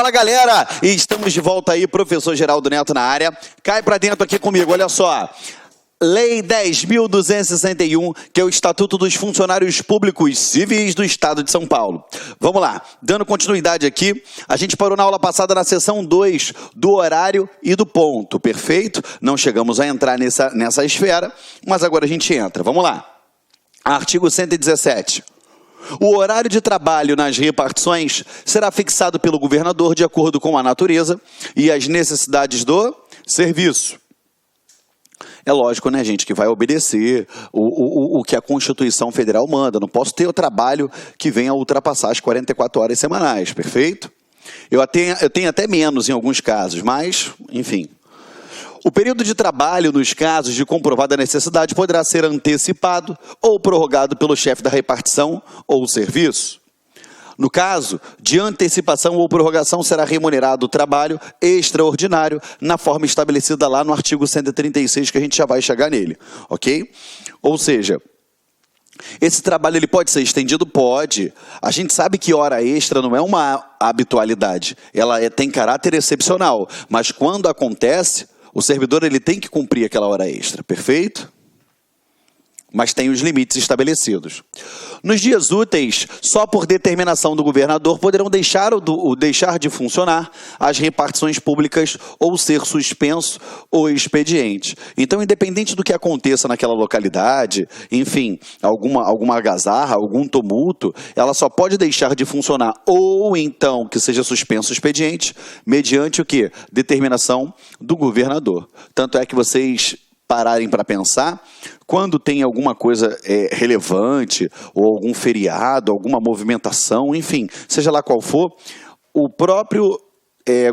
Fala, galera! E estamos de volta aí, professor Geraldo Neto na área. Cai pra dentro aqui comigo, olha só. Lei 10.261, que é o Estatuto dos Funcionários Públicos Civis do Estado de São Paulo. Vamos lá, dando continuidade aqui, a gente parou na aula passada na seção 2 do horário e do ponto, perfeito? Não chegamos a entrar nessa esfera, mas agora a gente entra. Vamos lá. Artigo 117. O horário de trabalho nas repartições será fixado pelo governador de acordo com a natureza e as necessidades do serviço. É lógico, né, gente, que vai obedecer o que a Constituição Federal manda. Não posso ter o trabalho que venha a ultrapassar as 44 horas semanais, perfeito? Eu tenho até menos em alguns casos, mas, enfim. O período de trabalho, nos casos de comprovada necessidade, poderá ser antecipado ou prorrogado pelo chefe da repartição ou serviço. No caso de antecipação ou prorrogação, será remunerado o trabalho extraordinário na forma estabelecida lá no artigo 136, que a gente já vai chegar nele, ok? Ou seja, esse trabalho ele pode ser estendido? Pode. A gente sabe que hora extra não é uma habitualidade, ela tem caráter excepcional, mas quando acontece, o servidor ele tem que cumprir aquela hora extra, perfeito? Mas tem os limites estabelecidos. Nos dias úteis, só por determinação do governador, poderão deixar de funcionar as repartições públicas ou ser suspenso o expediente. Então, independente do que aconteça naquela localidade, enfim, alguma algazarra, algum tumulto, ela só pode deixar de funcionar ou então que seja suspenso o expediente, mediante o quê? Determinação do governador. Tanto é que vocês pararem para pensar, quando tem alguma coisa relevante, ou algum feriado, alguma movimentação, enfim, seja lá qual for, o próprio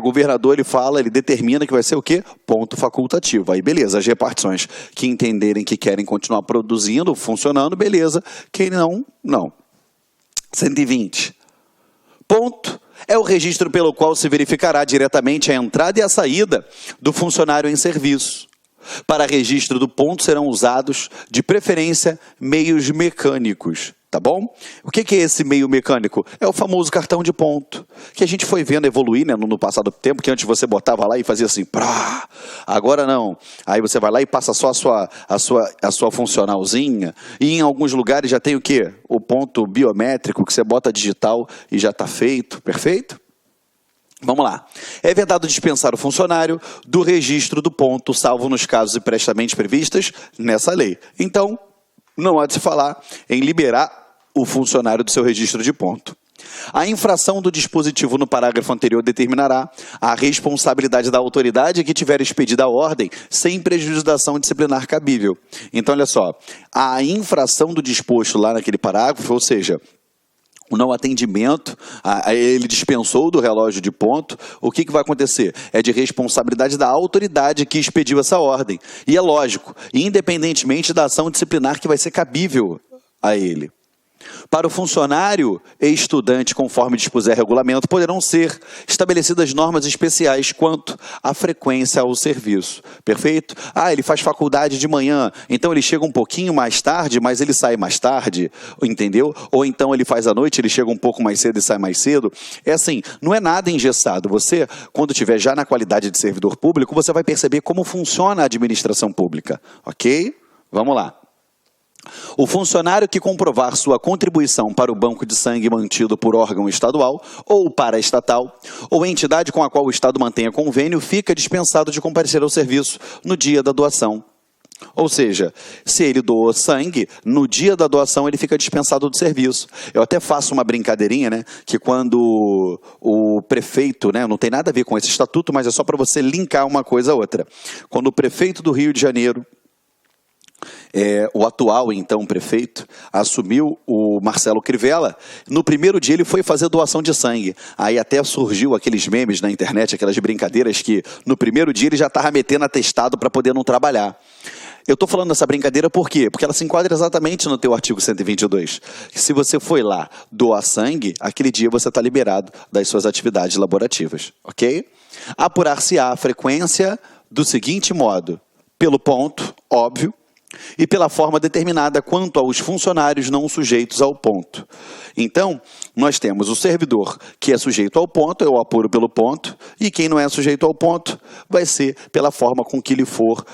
governador, ele determina que vai ser o quê? Ponto facultativo. Aí, beleza, as repartições que entenderem que querem continuar produzindo, funcionando, beleza. Quem não, não. 120. Ponto. É o registro pelo qual se verificará diretamente a entrada e a saída do funcionário em serviço. Para registro do ponto serão usados, de preferência, meios mecânicos, tá bom? O que é esse meio mecânico? É o famoso cartão de ponto, que a gente foi vendo evoluir, né, no passado tempo, que antes você botava lá e fazia assim, prá, agora não. Aí você vai lá e passa só a sua funcionalzinha, e em alguns lugares já tem o quê? O ponto biométrico, que você bota digital e já está feito, perfeito? Vamos lá. É vedado dispensar o funcionário do registro do ponto, salvo nos casos expressamente previstos nessa lei. Então, não há de se falar em liberar o funcionário do seu registro de ponto. A infração do dispositivo no parágrafo anterior determinará a responsabilidade da autoridade que tiver expedida a ordem, sem prejuízo da ação disciplinar cabível. Então, olha só, a infração do disposto lá naquele parágrafo, ou seja, o não atendimento, ele dispensou do relógio de ponto, o que vai acontecer? É de responsabilidade da autoridade que expediu essa ordem. E é lógico, independentemente da ação disciplinar que vai ser cabível a ele. Para o funcionário e estudante, conforme dispuser regulamento, poderão ser estabelecidas normas especiais quanto à frequência ao serviço. Perfeito? Ele faz faculdade de manhã, então ele chega um pouquinho mais tarde, mas ele sai mais tarde, entendeu? Ou então ele faz à noite, ele chega um pouco mais cedo e sai mais cedo. É assim, não é nada engessado. Você, quando estiver já na qualidade de servidor público, você vai perceber como funciona a administração pública, ok? Vamos lá. O funcionário que comprovar sua contribuição para o banco de sangue mantido por órgão estadual ou paraestatal, ou entidade com a qual o Estado mantenha convênio, fica dispensado de comparecer ao serviço no dia da doação. Ou seja, se ele doou sangue, no dia da doação ele fica dispensado do serviço. Eu até faço uma brincadeirinha, né, que quando o prefeito, né, não tem nada a ver com esse estatuto, mas é só para você linkar uma coisa a outra. Quando o prefeito do Rio de Janeiro, o atual, então, prefeito, assumiu o Marcelo Crivella, no primeiro dia ele foi fazer doação de sangue. Aí até surgiu aqueles memes na internet, aquelas brincadeiras que no primeiro dia ele já estava metendo atestado para poder não trabalhar. Eu estou falando dessa brincadeira por quê? Porque ela se enquadra exatamente no teu artigo 122. Se você foi lá doar sangue, aquele dia você está liberado das suas atividades laborativas, ok? Apurar-se-á a frequência do seguinte modo, pelo ponto, óbvio, e pela forma determinada quanto aos funcionários não sujeitos ao ponto. Então, nós temos o servidor que é sujeito ao ponto, eu apuro pelo ponto, e quem não é sujeito ao ponto vai ser pela forma com que ele for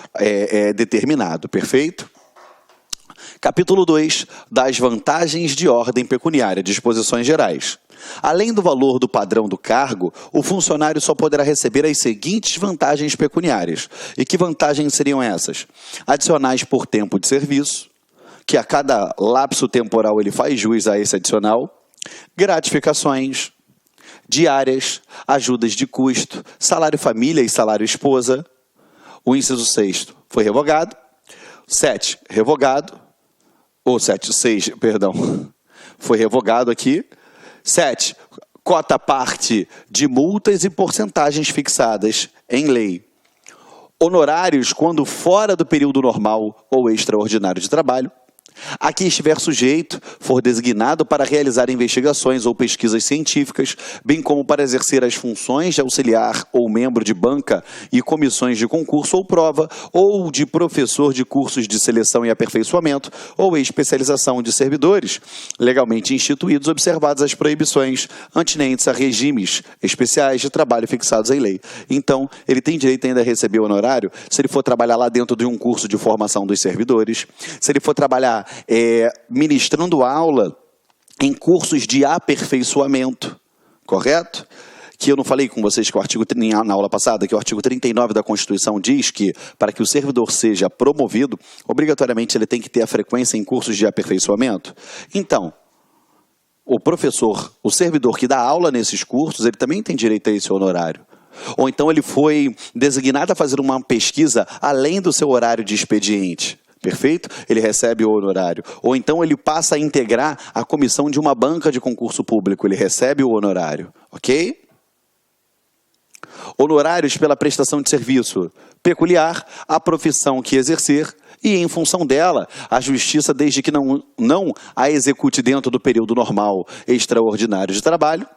determinado, perfeito? Capítulo 2, das vantagens de ordem pecuniária, disposições gerais. Além do valor do padrão do cargo, o funcionário só poderá receber as seguintes vantagens pecuniárias. E que vantagens seriam essas? Adicionais por tempo de serviço, que a cada lapso temporal ele faz jus a esse adicional, gratificações, diárias, ajudas de custo, salário família e salário esposa. O inciso 6º foi revogado. 7, revogado. Ou 6, perdão, foi revogado aqui. 7, cota parte de multas e porcentagens fixadas em lei. Honorários quando fora do período normal ou extraordinário de trabalho. A que estiver sujeito, for designado para realizar investigações ou pesquisas científicas, bem como para exercer as funções de auxiliar ou membro de banca e comissões de concurso ou prova, ou de professor de cursos de seleção e aperfeiçoamento, ou especialização de servidores, legalmente instituídos, observadas as proibições antinentes a regimes especiais de trabalho fixados em lei. Então, ele tem direito ainda a receber honorário se ele for trabalhar lá dentro de um curso de formação dos servidores, se ele for trabalhar ministrando aula em cursos de aperfeiçoamento, correto? Que eu não falei com vocês que o artigo, na aula passada, que o artigo 39 da Constituição diz que, para que o servidor seja promovido, obrigatoriamente ele tem que ter a frequência em cursos de aperfeiçoamento. Então, o professor, o servidor que dá aula nesses cursos, ele também tem direito a esse honorário. Ou então ele foi designado a fazer uma pesquisa além do seu horário de expediente. Perfeito? Ele recebe o honorário. Ou então ele passa a integrar a comissão de uma banca de concurso público. Ele recebe o honorário. Ok? Honorários pela prestação de serviço peculiar à profissão que exercer e, em função dela, a justiça, desde que não a execute dentro do período normal extraordinário de trabalho,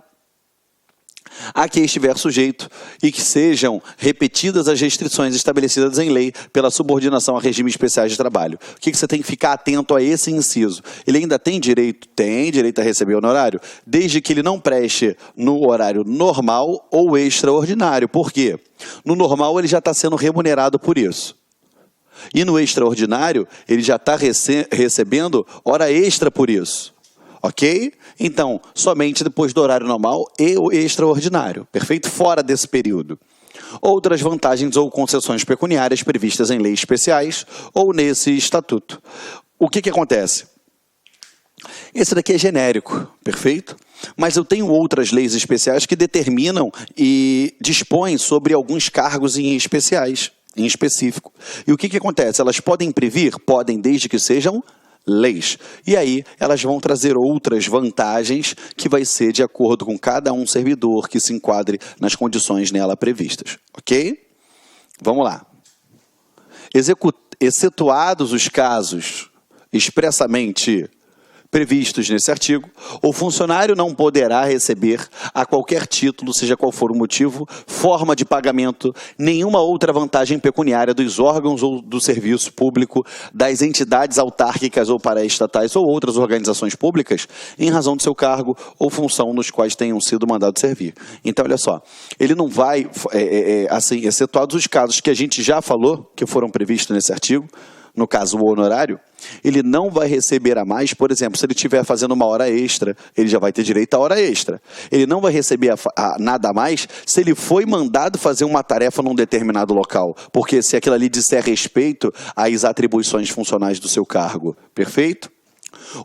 a que estiver sujeito e que sejam repetidas as restrições estabelecidas em lei pela subordinação a regimes especiais de trabalho. O que você tem que ficar atento a esse inciso? Ele ainda tem direito a receber honorário, desde que ele não preste no horário normal ou extraordinário. Por quê? No normal ele já está sendo remunerado por isso. E no extraordinário ele já está recebendo hora extra por isso. Ok? Então, somente depois do horário normal e o extraordinário. Perfeito? Fora desse período. Outras vantagens ou concessões pecuniárias previstas em leis especiais ou nesse estatuto. O que acontece? Esse daqui é genérico, perfeito? Mas eu tenho outras leis especiais que determinam e dispõem sobre alguns cargos em específico. E o que acontece? Elas podem previr? Podem, desde que sejam leis. E aí, elas vão trazer outras vantagens que vai ser de acordo com cada um servidor que se enquadre nas condições nela previstas. Ok? Vamos lá. Excetuados os casos expressamente previstos nesse artigo, o funcionário não poderá receber, a qualquer título, seja qual for o motivo, forma de pagamento, nenhuma outra vantagem pecuniária dos órgãos ou do serviço público, das entidades autárquicas ou paraestatais ou outras organizações públicas, em razão do seu cargo ou função nos quais tenham sido mandado servir. Então, olha só, ele não vai, assim, excetuados os casos que a gente já falou, que foram previstos nesse artigo, no caso o honorário, ele não vai receber a mais, por exemplo, se ele estiver fazendo uma hora extra, ele já vai ter direito à hora extra. Ele não vai receber nada a mais se ele foi mandado fazer uma tarefa num determinado local, porque se aquilo ali disser respeito às atribuições funcionais do seu cargo. Perfeito?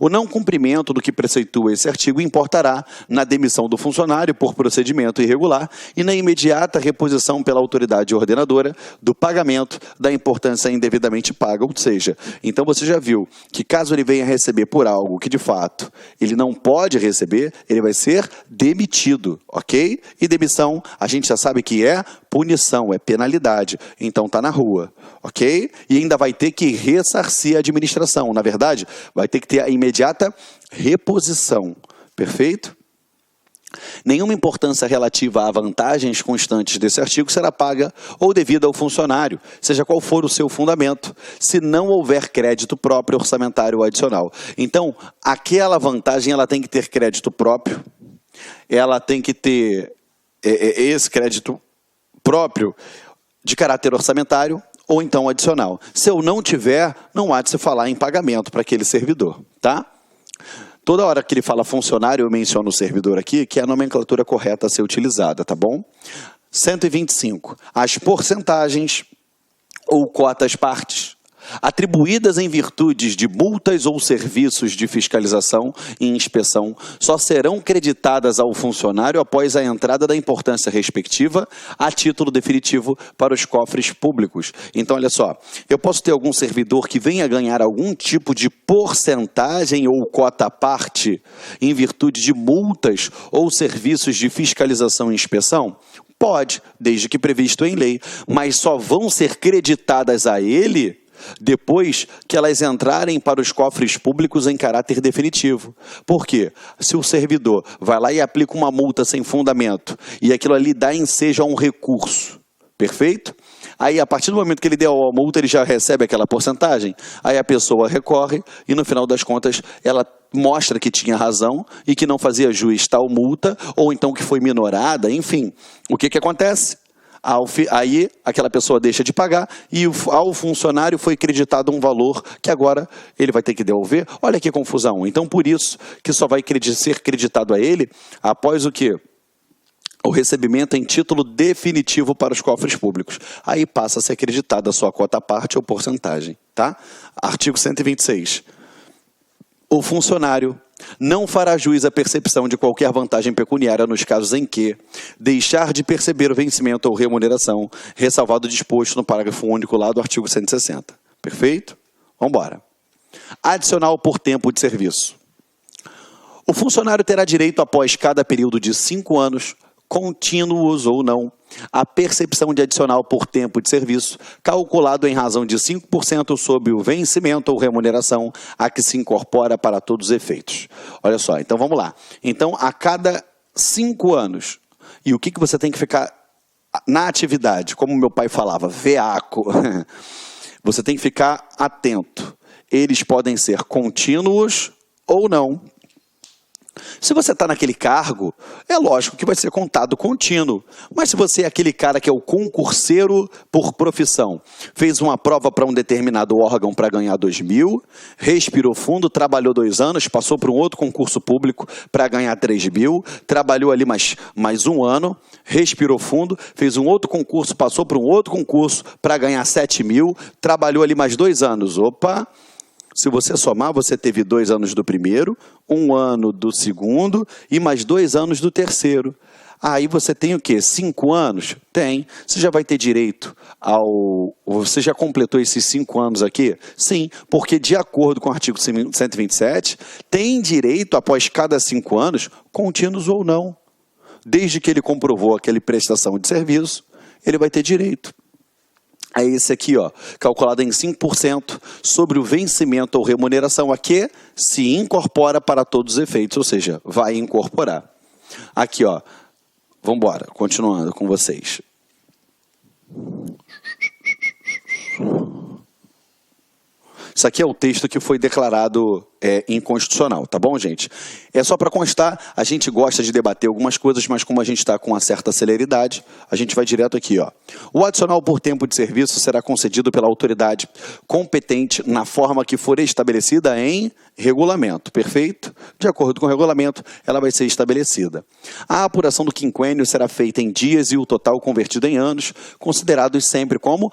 O não cumprimento do que preceitua esse artigo importará na demissão do funcionário por procedimento irregular e na imediata reposição pela autoridade ordenadora do pagamento da importância indevidamente paga, ou seja, então você já viu que caso ele venha receber por algo que de fato ele não pode receber, ele vai ser demitido, ok? E demissão a gente já sabe que é punição, é penalidade, então está na rua, ok? E ainda vai ter que ressarcir a administração, na verdade, vai ter que ter a imediata reposição, perfeito? Nenhuma importância relativa a vantagens constantes desse artigo será paga ou devida ao funcionário, seja qual for o seu fundamento, se não houver crédito próprio orçamentário adicional. Então, aquela vantagem ela tem que ter crédito próprio, ela tem que ter esse crédito próprio de caráter orçamentário ou então adicional. Se eu não tiver, não há de se falar em pagamento para aquele servidor, tá? Toda hora que ele fala funcionário, eu menciono o servidor aqui, que é a nomenclatura correta a ser utilizada, tá bom? 125. As porcentagens ou cotas partes atribuídas em virtude de multas ou serviços de fiscalização e inspeção só serão creditadas ao funcionário após a entrada da importância respectiva a título definitivo para os cofres públicos. Então, olha só, eu posso ter algum servidor que venha ganhar algum tipo de porcentagem ou cota parte em virtude de multas ou serviços de fiscalização e inspeção? Pode, desde que previsto em lei, mas só vão ser creditadas a ele depois que elas entrarem para os cofres públicos em caráter definitivo. Por quê? Se o servidor vai lá e aplica uma multa sem fundamento e aquilo ali dá ensejo a um recurso, perfeito? Aí, a partir do momento que ele deu a multa, ele já recebe aquela porcentagem, aí a pessoa recorre e, no final das contas, ela mostra que tinha razão e que não fazia juiz tal multa, ou então que foi minorada, enfim. O que acontece? Aí aquela pessoa deixa de pagar e ao funcionário foi creditado um valor que agora ele vai ter que devolver. Olha que confusão. Então, por isso que só vai ser creditado a ele após o quê? O recebimento em título definitivo para os cofres públicos. Aí passa a ser acreditada a sua cota parte ou porcentagem, tá? Artigo 126. O funcionário não fará jus à percepção de qualquer vantagem pecuniária nos casos em que deixar de perceber o vencimento ou remuneração, ressalvado o disposto no parágrafo único lá do artigo 160. Perfeito? Vamos embora. Adicional por tempo de serviço. O funcionário terá direito, após cada período de 5 anos, contínuos ou não, a percepção de adicional por tempo de serviço, calculado em razão de 5% sobre o vencimento ou remuneração a que se incorpora para todos os efeitos. Olha só, então vamos lá. Então, a cada 5 anos, e o que você tem que ficar na atividade, como meu pai falava, veaco, você tem que ficar atento. Eles podem ser contínuos ou não. Se você está naquele cargo, é lógico que vai ser contado contínuo. Mas se você é aquele cara que é o concurseiro por profissão, fez uma prova para um determinado órgão para ganhar 2.000, respirou fundo, trabalhou 2 anos, passou por um outro concurso público para ganhar 3.000, trabalhou ali mais 1 ano, respirou fundo, fez um outro concurso, passou por um outro concurso para ganhar 7.000, trabalhou ali mais 2 anos. Opa! Se você somar, você teve 2 anos do primeiro, 1 ano do segundo e mais 2 anos do terceiro. Aí você tem o quê? 5 anos? Tem. Você já vai ter direito ao... Você já completou esses 5 anos aqui? Sim, porque de acordo com o artigo 127, tem direito, após cada 5 anos, contínuos ou não. Desde que ele comprovou aquela prestação de serviço, ele vai ter direito. É esse aqui, ó, calculado em 5% sobre o vencimento ou remuneração a que se incorpora para todos os efeitos, ou seja, vai incorporar. Aqui, ó, vamos embora, continuando com vocês. Isso aqui é o texto que foi declarado inconstitucional, tá bom, gente? É só para constar, a gente gosta de debater algumas coisas, mas como a gente está com uma certa celeridade, a gente vai direto aqui, ó. O adicional por tempo de serviço será concedido pela autoridade competente na forma que for estabelecida em regulamento, perfeito? De acordo com o regulamento, ela vai ser estabelecida. A apuração do quinquênio será feita em dias e o total convertido em anos, considerados sempre como...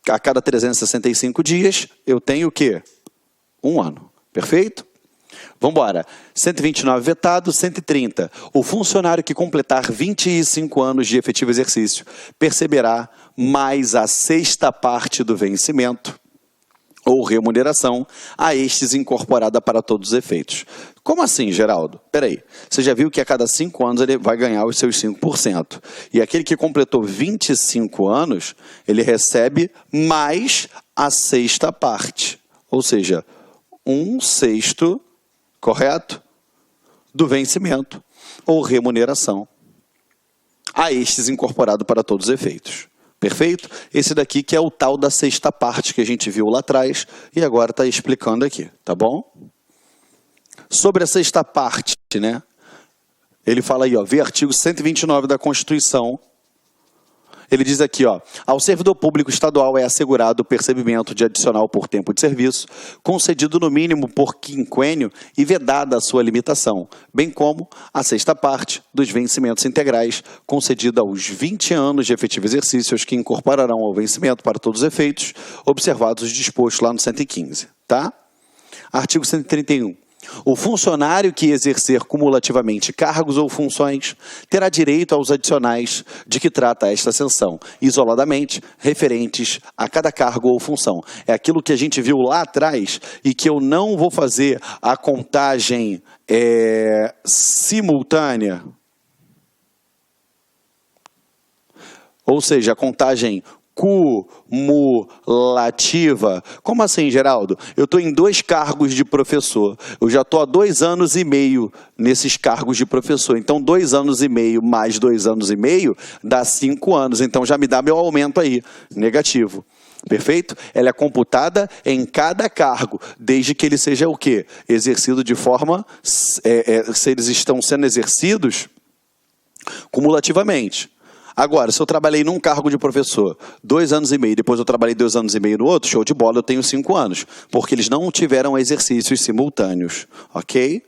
A cada 365 dias, eu tenho o quê? 1 ano. Perfeito? Vamos embora. 129 vetado, 130. O funcionário que completar 25 anos de efetivo exercício perceberá mais a 6ª parte do vencimento ou remuneração a estes incorporada para todos os efeitos. Como assim, Geraldo? Peraí, você já viu que a cada 5 anos ele vai ganhar os seus 5%. E aquele que completou 25 anos, ele recebe mais a 6ª parte. Ou seja, 1/6, correto? Do vencimento. ou remuneração a estes incorporado para todos os efeitos. Perfeito? Esse daqui que é o tal da sexta parte que a gente viu lá atrás e agora está explicando aqui, tá bom? Sobre a sexta parte, né? Ele fala aí, ó, vê artigo 129 da Constituição. Ele diz aqui, ó, ao servidor público estadual é assegurado o percebimento de adicional por tempo de serviço, concedido no mínimo por quinquênio e vedada a sua limitação, bem como a sexta parte dos vencimentos integrais, concedida aos 20 anos de efetivo exercício, os que incorporarão ao vencimento para todos os efeitos, observados os dispostos lá no 115, tá? Artigo 131. O funcionário que exercer cumulativamente cargos ou funções terá direito aos adicionais de que trata esta seção, isoladamente referentes a cada cargo ou função. É aquilo que a gente viu lá atrás e que eu não vou fazer a contagem simultânea. Ou seja, a contagem cumulativa. Como assim, Geraldo? Eu estou em 2 cargos de professor. Eu já estou há 2 anos e meio nesses cargos de professor. Então, 2 anos e meio mais 2 anos e meio dá 5 anos. Então, já me dá meu aumento aí, negativo. Perfeito? Ela é computada em cada cargo, desde que ele seja o quê? Exercido de forma... se eles estão sendo exercidos cumulativamente. Agora, se eu trabalhei num cargo de professor 2 anos e meio, depois eu trabalhei 2 anos e meio no outro, show de bola, eu tenho 5 anos. Porque eles não tiveram exercícios simultâneos. Ok?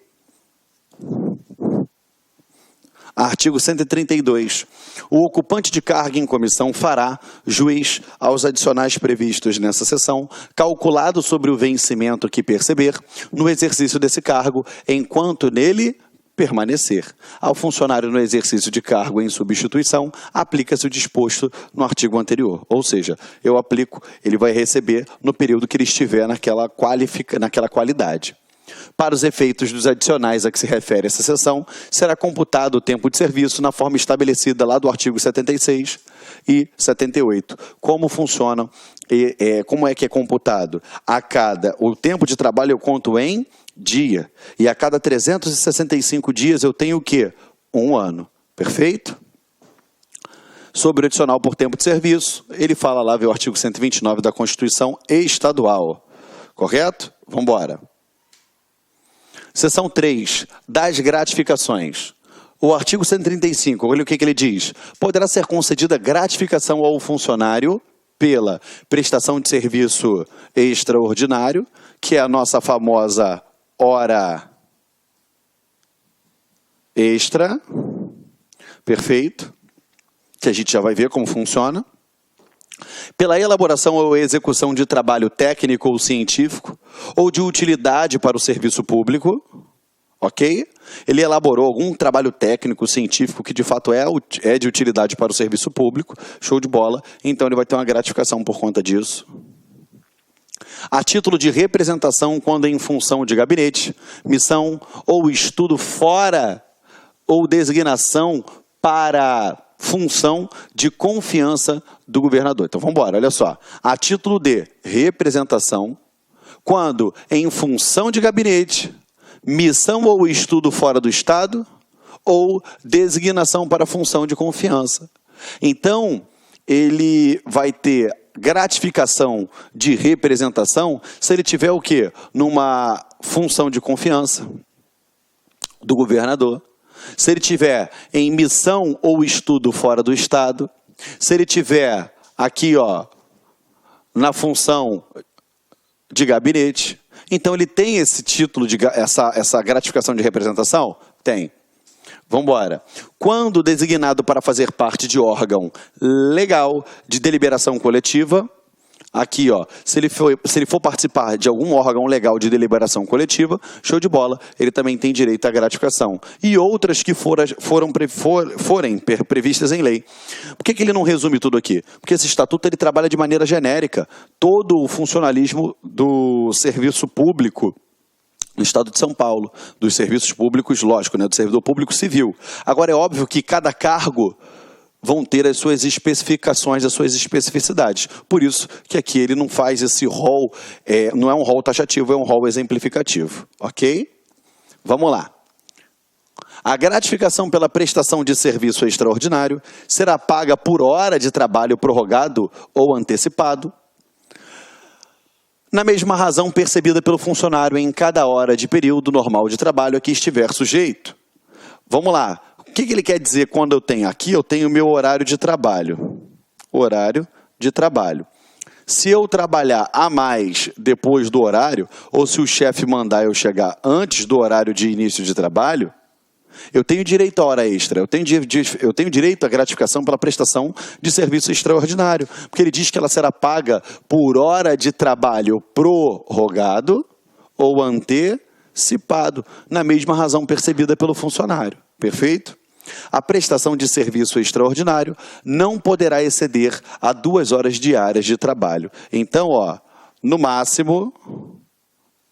Artigo 132. O ocupante de cargo em comissão fará juiz aos adicionais previstos nessa seção, calculado sobre o vencimento que perceber no exercício desse cargo, enquanto nele permanecer. Ao funcionário no exercício de cargo em substituição, aplica-se o disposto no artigo anterior. Ou seja, eu aplico, ele vai receber no período que ele estiver naquela qualidade. Para os efeitos dos adicionais a que se refere essa seção, será computado o tempo de serviço na forma estabelecida lá do artigo 76 e 78. Como funcionam como é que é computado? O tempo de trabalho eu conto em dia. E a cada 365 dias eu tenho o quê? 1 ano. Perfeito? Sobre o adicional por tempo de serviço, ele fala lá, vê o artigo 129 da Constituição Estadual. Correto? Vamos embora. Seção 3, das gratificações. O artigo 135, olha o que ele diz. Poderá ser concedida gratificação ao funcionário pela prestação de serviço extraordinário, que é a nossa famosa hora extra. Perfeito. Que a gente já vai ver como funciona. Pela elaboração ou execução de trabalho técnico ou científico, ou de utilidade para o serviço público, ok? Ele elaborou algum trabalho técnico, científico, que de fato é de utilidade para o serviço público, show de bola, então ele vai ter uma gratificação por conta disso. A título de representação quando em função de gabinete, missão ou estudo fora ou designação para função de confiança do governador. Então, vamos embora, olha só. A título de representação, quando em função de gabinete, missão ou estudo fora do Estado, ou designação para função de confiança. Então, ele vai ter gratificação de representação se ele tiver o quê? Numa função de confiança do governador. Se ele tiver em missão ou estudo fora do Estado, se ele tiver aqui, ó, na função de gabinete, então ele tem esse título, essa gratificação de representação? Tem. Vamos embora. Quando designado para fazer parte de órgão legal de deliberação coletiva, aqui, ó, se ele for participar de algum órgão legal de deliberação coletiva, show de bola, ele também tem direito à gratificação. E outras que forem previstas em lei. Por que ele não resume tudo aqui? Porque esse estatuto ele trabalha de maneira genérica. Todo o funcionalismo do serviço público no Estado de São Paulo, dos serviços públicos, lógico, né, do servidor público civil. Agora, é óbvio que cada cargo vão ter as suas especificações, as suas especificidades. Por isso que aqui ele não faz esse rol, não é um rol taxativo, é um rol exemplificativo. Ok? Vamos lá. A gratificação pela prestação de serviço extraordinário será paga por hora de trabalho prorrogado ou antecipado, na mesma razão percebida pelo funcionário em cada hora de período normal de trabalho a que estiver sujeito. Vamos lá. O que ele quer dizer quando eu tenho aqui? Eu tenho o meu horário de trabalho. Horário de trabalho. Se eu trabalhar a mais depois do horário, ou se o chefe mandar eu chegar antes do horário de início de trabalho, eu tenho direito à hora extra, eu tenho direito à gratificação pela prestação de serviço extraordinário, porque ele diz que ela será paga por hora de trabalho prorrogado ou antecipado, na mesma razão percebida pelo funcionário. Perfeito? A prestação de serviço extraordinário não poderá exceder a 2 horas diárias de trabalho. Então, no máximo,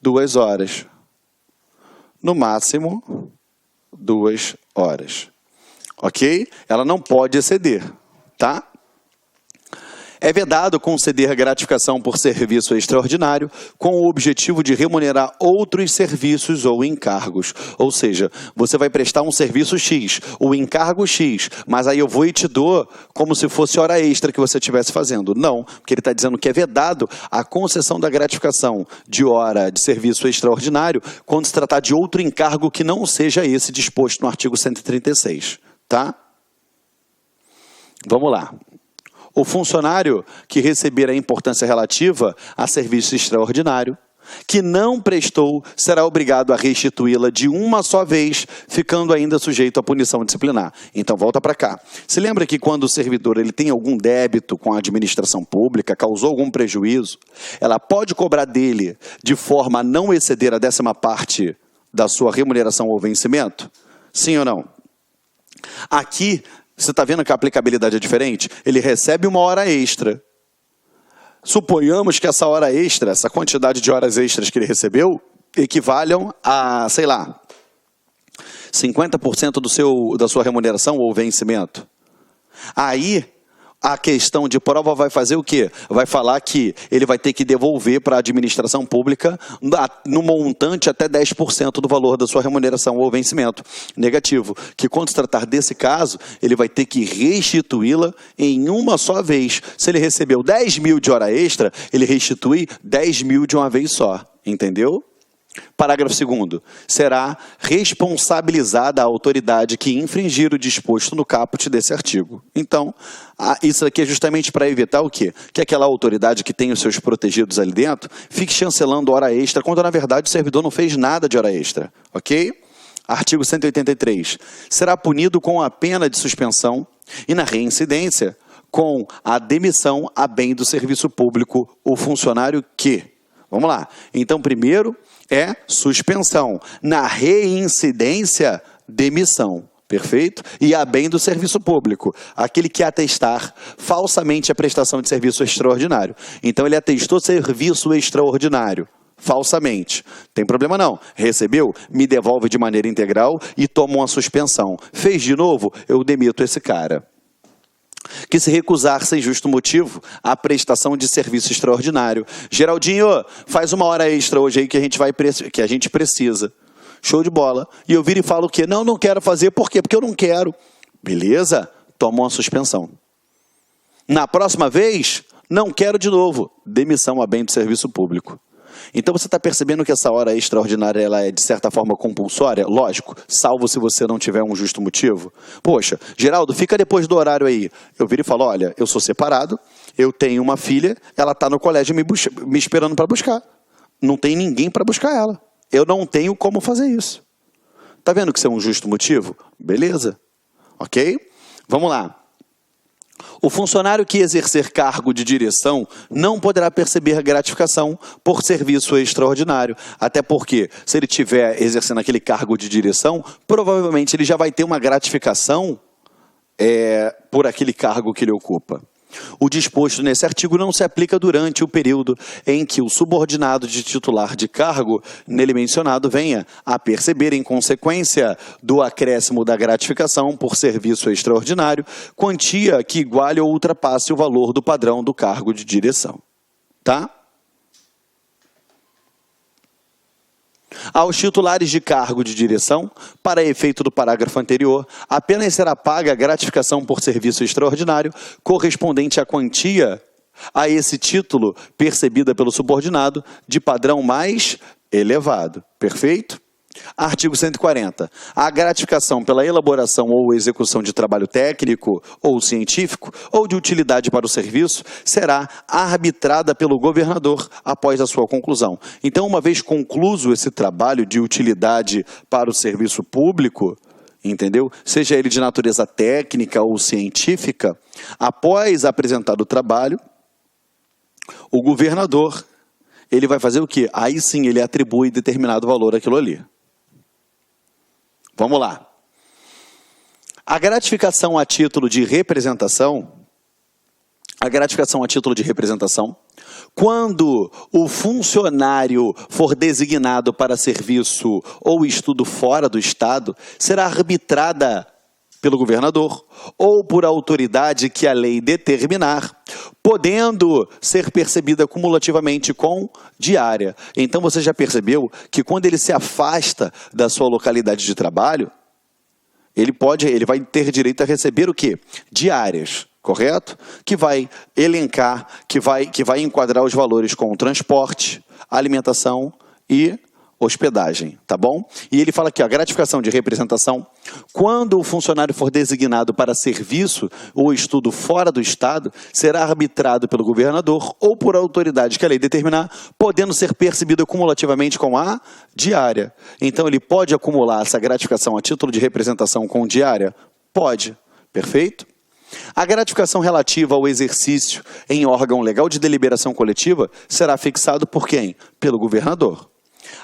2 horas. No máximo, 2 horas. Ok? Ela não pode exceder, tá? É vedado conceder gratificação por serviço extraordinário com o objetivo de remunerar outros serviços ou encargos. Ou seja, você vai prestar um serviço X, o encargo X, mas aí eu vou e te dou como se fosse hora extra que você estivesse fazendo. Não, porque ele está dizendo que é vedado a concessão da gratificação de hora de serviço extraordinário quando se tratar de outro encargo que não seja esse disposto no artigo 136. Tá? Vamos lá. O funcionário que receber a importância relativa a serviço extraordinário, que não prestou, será obrigado a restituí-la de uma só vez, ficando ainda sujeito à punição disciplinar. Então, volta para cá. Se lembra que quando o servidor ele tem algum débito com a administração pública, causou algum prejuízo, ela pode cobrar dele de forma a não exceder a 10ª parte da sua remuneração ou vencimento? Sim ou não? Aqui, você está vendo que a aplicabilidade é diferente? Ele recebe uma hora extra. Suponhamos que essa hora extra, essa quantidade de horas extras que ele recebeu, equivalham a, sei lá, 50% da sua remuneração ou vencimento. Aí, a questão de prova vai fazer o quê? Vai falar que ele vai ter que devolver para a administração pública no montante até 10% do valor da sua remuneração ou vencimento. Negativo. Que quando se tratar desse caso, ele vai ter que restituí-la em uma só vez. Se ele recebeu 10 mil de hora extra, ele restitui 10 mil de uma vez só. Entendeu? Parágrafo 2º. Será responsabilizada a autoridade que infringir o disposto no caput desse artigo. Então, isso aqui é justamente para evitar o quê? Que aquela autoridade que tem os seus protegidos ali dentro fique chancelando hora extra, quando na verdade o servidor não fez nada de hora extra. Ok? Artigo 183. Será punido com a pena de suspensão e na reincidência com a demissão a bem do serviço público o funcionário que... Vamos lá. Então, primeiro é suspensão. Na reincidência, demissão. Perfeito? E a bem do serviço público. Aquele que atestar falsamente a prestação de serviço extraordinário. Então, ele atestou serviço extraordinário. Falsamente. Tem problema não. Recebeu? Me devolve de maneira integral e toma uma suspensão. Fez de novo? Eu demito esse cara. Que se recusar sem justo motivo à prestação de serviço extraordinário. Geraldinho, faz uma hora extra hoje aí que a gente precisa. Show de bola. E eu viro e falo o quê? Não quero fazer. Por quê? Porque eu não quero. Beleza? Toma uma suspensão. Na próxima vez, não quero de novo. Demissão a bem do serviço público. Então você está percebendo que essa hora extraordinária ela é de certa forma compulsória? Lógico, salvo se você não tiver um justo motivo. Poxa, Geraldo, fica depois do horário aí. Eu viro e falo, olha, eu sou separado, eu tenho uma filha, ela está no colégio me esperando para buscar. Não tem ninguém para buscar ela. Eu não tenho como fazer isso. Está vendo que isso é um justo motivo? Beleza. Ok? Vamos lá. O funcionário que exercer cargo de direção não poderá perceber gratificação por serviço extraordinário. Até porque, se ele estiver exercendo aquele cargo de direção, provavelmente ele já vai ter uma gratificação por aquele cargo que ele ocupa. O disposto nesse artigo não se aplica durante o período em que o subordinado de titular de cargo nele mencionado venha a perceber, em consequência do acréscimo da gratificação por serviço extraordinário, quantia que iguale ou ultrapasse o valor do padrão do cargo de direção. Tá? Aos titulares de cargo de direção, para efeito do parágrafo anterior, apenas será paga a gratificação por serviço extraordinário correspondente à quantia a esse título percebida pelo subordinado de padrão mais elevado. Perfeito? Artigo 140. A gratificação pela elaboração ou execução de trabalho técnico ou científico ou de utilidade para o serviço será arbitrada pelo governador após a sua conclusão. Então, uma vez concluído esse trabalho de utilidade para o serviço público, entendeu? Seja ele de natureza técnica ou científica, após apresentado o trabalho, o governador, ele vai fazer o quê? Aí sim ele atribui determinado valor àquilo ali. Vamos lá. A gratificação a título de representação, quando o funcionário for designado para serviço ou estudo fora do Estado, será arbitrada pelo governador ou por autoridade que a lei determinar, podendo ser percebida cumulativamente com diária. Então você já percebeu que quando ele se afasta da sua localidade de trabalho, ele vai ter direito a receber o quê? Diárias, correto? Que vai elencar, que vai enquadrar os valores com transporte, alimentação e hospedagem, tá bom? E ele fala aqui, a gratificação de representação, quando o funcionário for designado para serviço ou estudo fora do Estado, será arbitrado pelo governador ou por autoridade que a lei determinar, podendo ser percebida cumulativamente com a diária. Então, ele pode acumular essa gratificação a título de representação com diária? Pode. Perfeito? A gratificação relativa ao exercício em órgão legal de deliberação coletiva será fixado por quem? Pelo governador.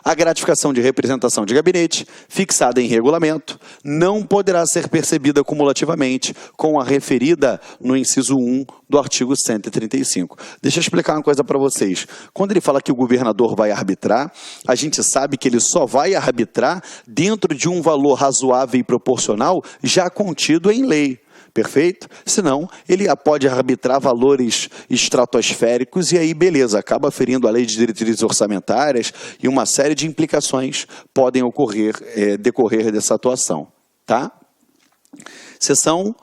A gratificação de representação de gabinete, fixada em regulamento, não poderá ser percebida cumulativamente com a referida no inciso 1 do artigo 135. Deixa eu explicar uma coisa para vocês. Quando ele fala que o governador vai arbitrar, a gente sabe que ele só vai arbitrar dentro de um valor razoável e proporcional já contido em lei. Perfeito? Senão, ele pode arbitrar valores estratosféricos e aí, beleza, acaba ferindo a lei de diretrizes orçamentárias e uma série de implicações podem decorrer dessa atuação. Tá? Seção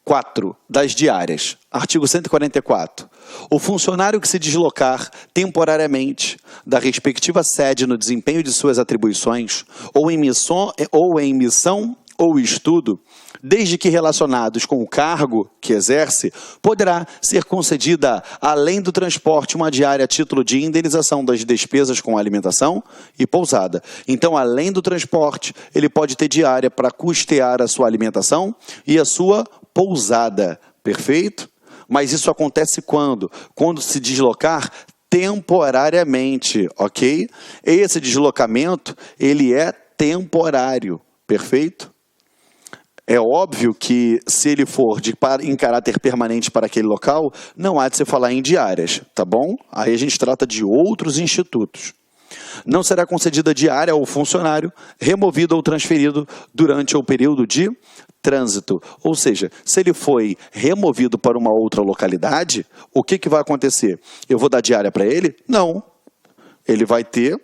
4 das diárias. Artigo 144. O funcionário que se deslocar temporariamente da respectiva sede no desempenho de suas atribuições ou em missão ou estudo, desde que relacionados com o cargo que exerce, poderá ser concedida, além do transporte, uma diária a título de indenização das despesas com alimentação e pousada. Então, além do transporte, ele pode ter diária para custear a sua alimentação e a sua pousada. Perfeito? Mas isso acontece quando? Quando se deslocar temporariamente, ok? Esse deslocamento, ele é temporário. Perfeito? É óbvio que, se ele for em caráter permanente para aquele local, não há de se falar em diárias, tá bom? Aí a gente trata de outros institutos. Não será concedida diária ao funcionário removido ou transferido durante o período de trânsito. Ou seja, se ele foi removido para uma outra localidade, o que vai acontecer? Eu vou dar diária para ele? Não. Ele vai ter...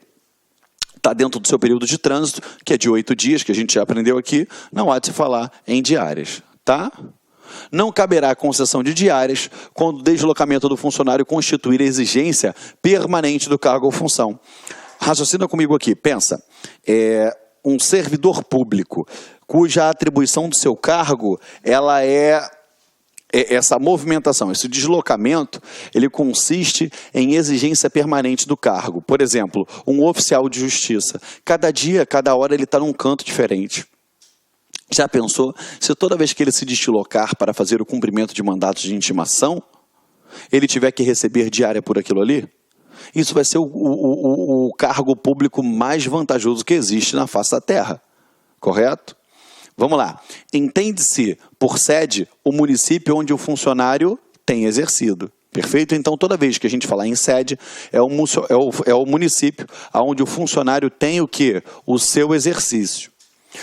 Está dentro do seu período de trânsito, que é de 8 dias, que a gente já aprendeu aqui, não há de se falar em diárias, tá? Não caberá a concessão de diárias quando o deslocamento do funcionário constituir exigência permanente do cargo ou função. Raciocina comigo aqui, pensa, um servidor público cuja atribuição do seu cargo, ela essa movimentação, esse deslocamento, ele consiste em exigência permanente do cargo. Por exemplo, um oficial de justiça. Cada dia, cada hora, ele está num canto diferente. Já pensou se toda vez que ele se deslocar para fazer o cumprimento de mandatos de intimação, ele tiver que receber diária por aquilo ali? Isso vai ser o cargo público mais vantajoso que existe na face da terra. Correto? Vamos lá. Entende-se por sede o município onde o funcionário tem exercido. Perfeito? Então, toda vez que a gente falar em sede, é o município onde o funcionário tem o quê? O seu exercício.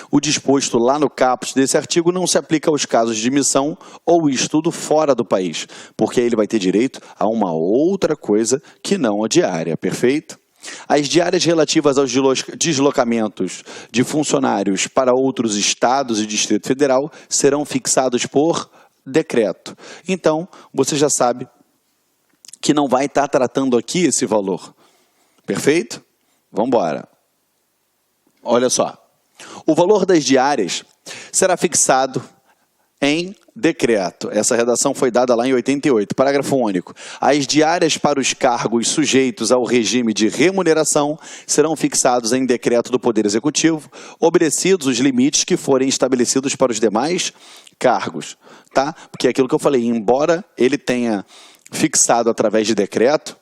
O disposto lá no caput desse artigo não se aplica aos casos de missão ou estudo fora do país, porque aí ele vai ter direito a uma outra coisa que não a diária. Perfeito? As diárias relativas aos deslocamentos de funcionários para outros estados e Distrito Federal serão fixados por decreto. Então, você já sabe que não vai estar tratando aqui esse valor. Perfeito? Vamos embora. Olha só. O valor das diárias será fixado em decreto. Essa redação foi dada lá em 88. Parágrafo único. As diárias para os cargos sujeitos ao regime de remuneração serão fixados em decreto do Poder Executivo, obedecidos os limites que forem estabelecidos para os demais cargos. Tá? Porque é aquilo que eu falei, embora ele tenha fixado através de decreto,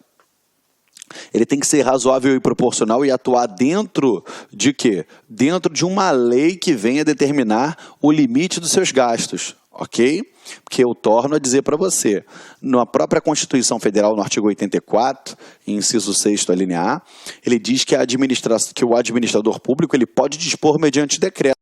ele tem que ser razoável e proporcional e atuar dentro de quê? Dentro de uma lei que venha determinar o limite dos seus gastos, ok? Porque eu torno a dizer para você, na própria Constituição Federal, no artigo 84, inciso 6º, a linha A, ele diz que, que o administrador público ele pode dispor mediante decreto